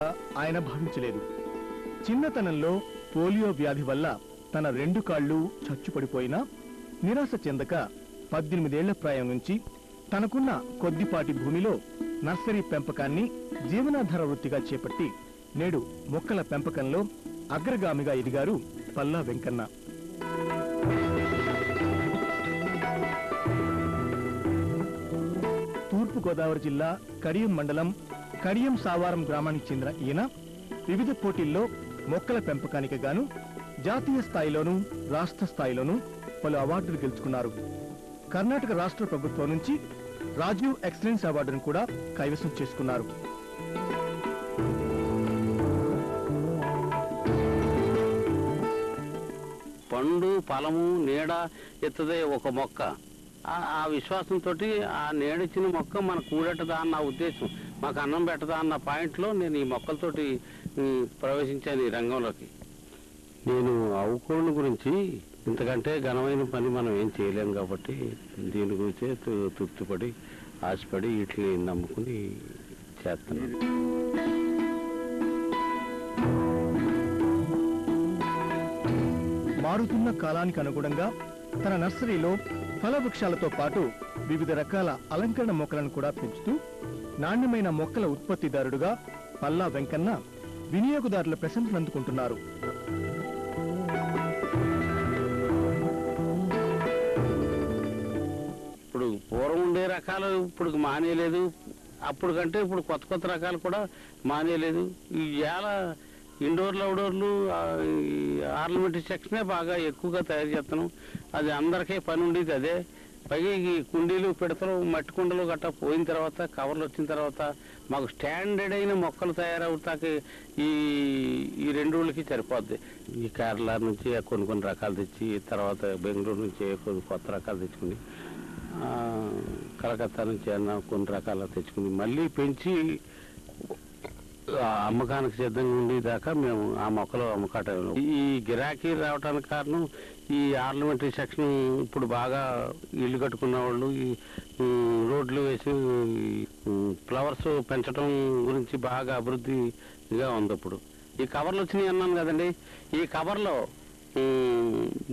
ఆయన భావించలేదు. చిన్నతనంలో పోలియో వ్యాధి వల్ల తన 2 కాళ్ళు చచ్చుపడిపోయినా నిరాశ చెందక 18 ఏళ్ల ప్రాయం నుంచి తనకున్న కొద్దిపాటి భూమిలో నర్సరీ పెంపకాన్ని జీవనాధార వృత్తిగా చేపట్టి నేడు మొక్కల పెంపకంలో అగ్రగామిగా ఎదిగారు పల్లా వెంకన్న. తూర్పు గోదావరి జిల్లా కడియం మండలం కడియం సావారం గ్రామానికి చెందిన ఈయన వివిధ పోటీల్లో మొక్కల పెంపకానికి గాను జాతీయ స్థాయిలోనూ రాష్ట్ర స్థాయిలోనూ పలు అవార్డులు గెలుచుకున్నారు. కర్ణాటక రాష్ట్ర ప్రభుత్వం నుంచి రాజీవ్ ఎక్సలెన్స్ అవార్డును కూడా కైవసం చేసుకున్నారు. పండు ఫలము నీడ ఎత్తదే ఒక మొక్క, ఆ విశ్వాసంతో ఆ నీడిచ్చిన మొక్క మనకు కూడటదా అన్న ఉద్దేశం, మాకు అన్నం పెట్టదా అన్న పాయింట్లో నేను ఈ మొక్కలతోటి ప్రవేశించాను ఈ రంగంలోకి. నేను ఆవుకోళ్ళ గురించి ఇంతకంటే ఘనమైన పని మనం ఏం చేయలేం కాబట్టి దీని గురించే తృప్తిపడి ఆశపడి వీటిని నమ్ముకుని చేస్తున్నాను. మారుతున్న కాలానికి అనుగుణంగా తన నర్సరీలో ఫల వృక్షాలతో పాటు వివిధ రకాల అలంకరణ మొక్కలను కూడా పెంచుతూ నాణ్యమైన మొక్కల ఉత్పత్తిదారుడుగా పల్లా వెంకన్న వినియోగదారుల ప్రశంసలు అందుకుంటున్నారు. ఇప్పుడు పూర్వం ఉండే రకాలు ఇప్పుడు మానేయలేదు, అప్పుడు కంటే ఇప్పుడు కొత్త కొత్త రకాలు కూడా మానేయలేదు. ఈ ఏళ ఇండోర్లు అవుడోర్లు ఆర్నమెంటరీ సెక్షనే బాగా ఎక్కువగా తయారు చేస్తున్నాం. అది అందరికీ పని ఉండేది అదే. పైగా ఈ కుండీలు పిడతలు మట్టి కుండలు గట్టా పోయిన తర్వాత కవర్లు వచ్చిన తర్వాత మాకు స్టాండర్డ్ అయిన మొక్కలు తయారవుతాకి ఈ 2 రోజులకి సరిపోద్ది. ఈ కేరళ నుంచి కొన్ని రకాలు తెచ్చి, తర్వాత బెంగళూరు నుంచి కొన్ని కొత్త రకాలు తెచ్చుకుని, కలకత్తా నుంచి కొన్ని రకాలు తెచ్చుకుని మళ్ళీ పెంచి అమ్మకానికి సిద్ధంగా ఉండేదాకా మేము ఆ మొక్కలు అమ్మకాటం. ఈ గిరాకీ రావడానికి కారణం ఈ ఆర్నమెంటరీ సెక్షన్ ఇప్పుడు బాగా ఇల్లు కట్టుకున్న వాళ్ళు ఈ రోడ్లు వేసి ఫ్లవర్స్ పెంచడం గురించి బాగా అభివృద్ధిగా ఉంది. ఇప్పుడు ఈ కవర్లు వచ్చినాయి అన్నాను కదండి, ఈ కవర్లో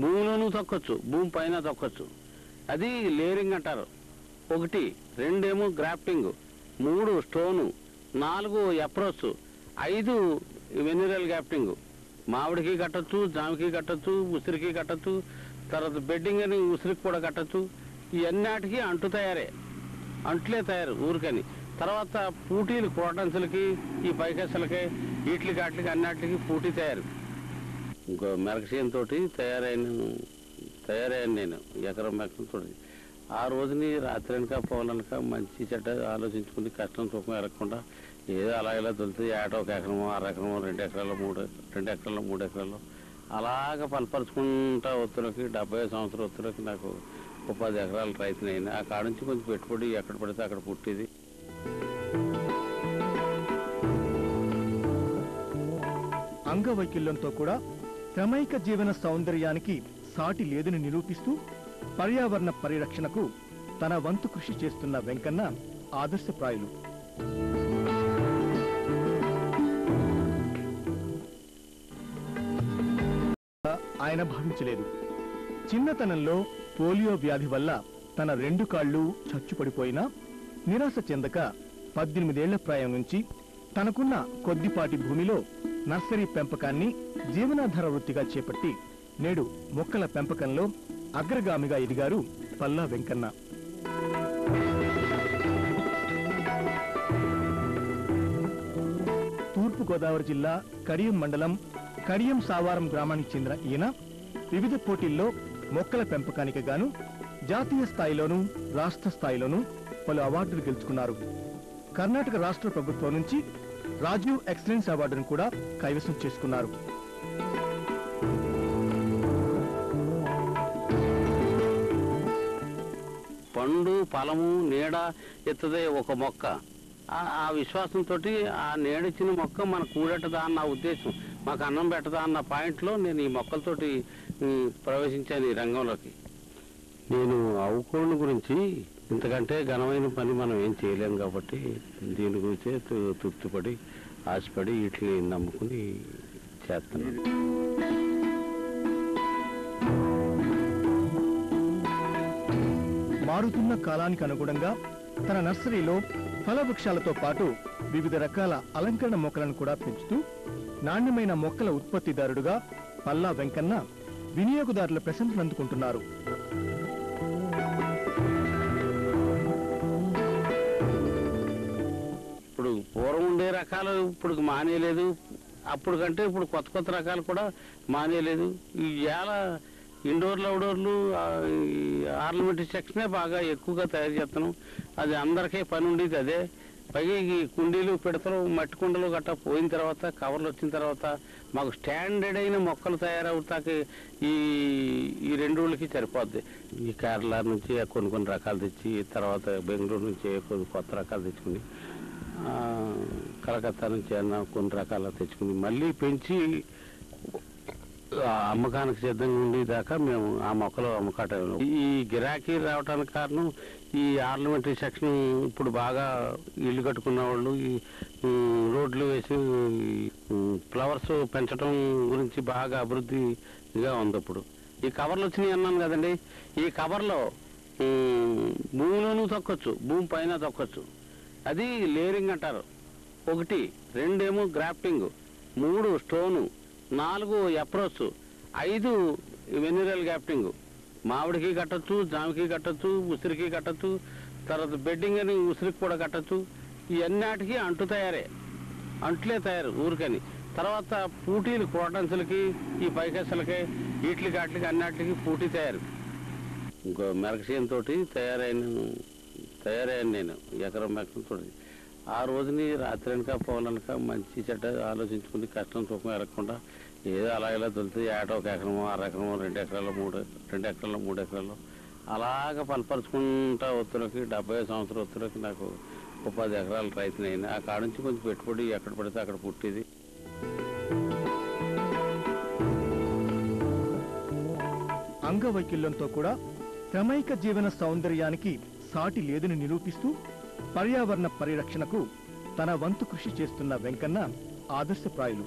భూమిలోనూ తొక్కొచ్చు, భూమి పైన తొక్కొచ్చు. అది లేయరింగ్ అంటారు. 1, 2 ఏమో గ్రాఫ్టింగ్, 3 స్టోను, 4 అప్రోచ్, 5 వెనిరల్ గ్రాఫ్టింగ్. మామిడికి కట్టచ్చు, జామికి కట్టచ్చు, ఉసిరికి కట్టచ్చు, తర్వాత బెడ్డింగ్ అని ఉసిరికి కూడా కట్టచ్చు. ఇవన్నిటికీ అంట్లే తయారు ఊరికని. తర్వాత పూటీలు క్రోటన్స్లకి, ఈ పైకస్సలకి, వీటికి అన్నిటికి పూటీ తయారు. ఇంకో మెరకసీయంతో తయారయ్యాను నేను, ఎకరం మెరకంతో. ఆ రోజుని రాత్రి అనక పోలనక మంచి చెడ్డ ఆలోచించుకుని కష్టం సుఖం ఎరగకుండా ఏదో అలా ఇలా తొలితే 1 ఎకరమో 1/2 ఎకరమో 2 ఎకరాలు 3 ఎకరాలు అలాగ పలపరుచుకుంటా ఒత్తులకి 70 సంవత్సరం ఒత్తులకి నాకు 10 ఎకరాల రైతుని అయినా. ఆ కాడ నుంచి కొంచెం పెట్టుబడి ఎక్కడ పడితే అక్కడ పుట్టేది. అంగవైకల్యంతో కూడా క్రమైక జీవన సౌందర్యానికి సాటి లేదని నిరూపిస్తూ పర్యావరణ పరిరక్షణకు తన వంతు కృషి చేస్తున్న వెంకన్న ఆదర్శప్రాయులు. ఆయన భావించలేదు. చిన్నతనంలో పోలియో వ్యాధి వల్ల తన 2 కాళ్ళు చచ్చుపడిపోయినా నిరాశ చెందక 18 ఏళ్ల ప్రాయం నుంచి తనకున్న కొద్దిపాటి భూమిలో నర్సరీ పెంపకాన్ని జీవనాధార వృత్తిగా చేపట్టి నేడు మొక్కల పెంపకంలో అగ్రగామిగా ఎదిగారు పల్లా వెంకన్న. తూర్పు గోదావరి జిల్లా కడియం మండలం కడియం సావారం గ్రామానికి చెందిన ఈయన వివిధ పోటీల్లో మొక్కల పెంపకానికి గాను జాతీయ స్థాయిలోనూ రాష్ట్ర స్థాయిలోనూ పలు అవార్డులు గెలుచుకున్నారు. కర్ణాటక రాష్ట్ర ప్రభుత్వం నుంచి రాజీవ్ ఎక్సలెన్స్ అవార్డును కూడా కైవసం చేసుకున్నారు. పండు ఫలము నీడ ఎత్తదే ఒక మొక్క, ఆ విశ్వాసంతో ఆ నీడిచ్చిన మొక్క మనకు కూడటదా అన్న ఉద్దేశం, మాకు అన్నం పెట్టదా అన్న పాయింట్లో నేను ఈ మొక్కలతోటి ప్రవేశించాను ఈ రంగంలోకి. నేను ఆవుకోళ్ళ గురించి ఇంతకంటే ఘనమైన పని మనం ఏం చేయలేం కాబట్టి దీని గురించే తృప్తిపడి ఆశపడి వీటిని నమ్ముకుని చేస్తున్నాను. మారుతున్న కాలానికి అనుగుణంగా తన నర్సరీలో ఫల వృక్షాలతో పాటు వివిధ రకాల అలంకరణ మొక్కలను కూడా పెంచుతూ నాణ్యమైన మొక్కల ఉత్పత్తిదారుడుగా పల్లా వెంకన్న వినియోగదారుల ప్రశంసలు అందుకుంటున్నారు. ఇప్పుడు పూర్వం ఉండే రకాలు ఇప్పుడు మానేయలేదు, అప్పుడు కంటే ఇప్పుడు కొత్త కొత్త రకాలు కూడా మానేయలేదు. ఈ ఏళ ఇండోర్లు అవుడోర్లు ఆర్నమెంటరీ సెక్షనే బాగా ఎక్కువగా తయారు చేస్తున్నాం. అది అందరికీ పని ఉండేది అదే. పైగా ఈ కుండీలు పెడతారు, మట్టి కుండలు గట్టా పోయిన తర్వాత కవర్లు వచ్చిన తర్వాత మాకు స్టాండర్డ్ అయిన మొక్కలు తయారవుతాకి ఈ 2 రోజులకి సరిపోద్ది. ఈ కేరళ నుంచి కొన్ని రకాలు తెచ్చి, తర్వాత బెంగళూరు నుంచి కొన్ని కొత్త రకాలు తెచ్చుకుని, కలకత్తా నుంచి కొన్ని రకాలు తెచ్చుకుని మళ్ళీ పెంచి అమ్మకానికి సిద్ధంగా ఉండేదాకా మేము ఆ మొక్కలు అమ్మకాటం. ఈ గిరాకీ రావడానికి కారణం ఈ ఆర్నమెంటరీ సెక్షన్ ఇప్పుడు బాగా ఇల్లు కట్టుకున్న వాళ్ళు ఈ రోడ్లు వేసి ఫ్లవర్స్ పెంచడం గురించి బాగా అభివృద్ధిగా ఉంది. ఇప్పుడు ఈ కవర్లు వచ్చినాయి అన్నాను కదండి, ఈ కవర్లో భూమిలోనూ తొక్కొచ్చు, భూమి పైన తొక్కొచ్చు. అది లేయరింగ్ అంటారు. 1, 2 గ్రాఫ్టింగ్, 3 స్టోను, 4 అప్రోచ్, 5 వెనిరల్ గ్రాఫ్టింగ్. మామిడికి కట్టచ్చు, జామికి కట్టచ్చు, ఉసిరికి కట్టచ్చు, తర్వాత బెడ్డింగ్ అని ఉసిరికి కూడా కట్టచ్చు. ఇవన్నిటికీ అంట్లే తయారు ఊరికని. తర్వాత పూటీలు క్రోటన్స్లకి, ఈ పైకస్సలకి, వీటికి అన్నిటికి పూటీ తయారు. ఇంకో మెరకసీన్ తోటి తయారయ్యాను నేను, ఎకరం మెరకంతో. ఆ రోజుని రాత్రి అనక పోలనక మంచి చెడ్డ ఆలోచించుకుని కష్టం సుఖం ఎరగకుండా ఏదో అలా ఇలా తొలుతుంది. 1 ఎకరమో 6 ఎకరమో 2 ఎకరాలు 2 ఎకరాలు 3 ఎకరాలు అలాగ పలపరుచుకుంటా ఒత్తులకి 70 సంవత్సరం ఒత్తులకి నాకు 10 ఎకరాలు రైతునైనా. ఆ కాడ నుంచి కొంచెం పెట్టుబడి ఎక్కడ పడితే అక్కడ పుట్టేది. అంగవైకల్యంతో కూడా క్రమైక జీవన సౌందర్యానికి సాటి లేదని నిరూపిస్తూ పర్యావరణ పరిరక్షణకు తన వంతు కృషి చేస్తున్న వెంకన్న ఆదర్శప్రాయులు.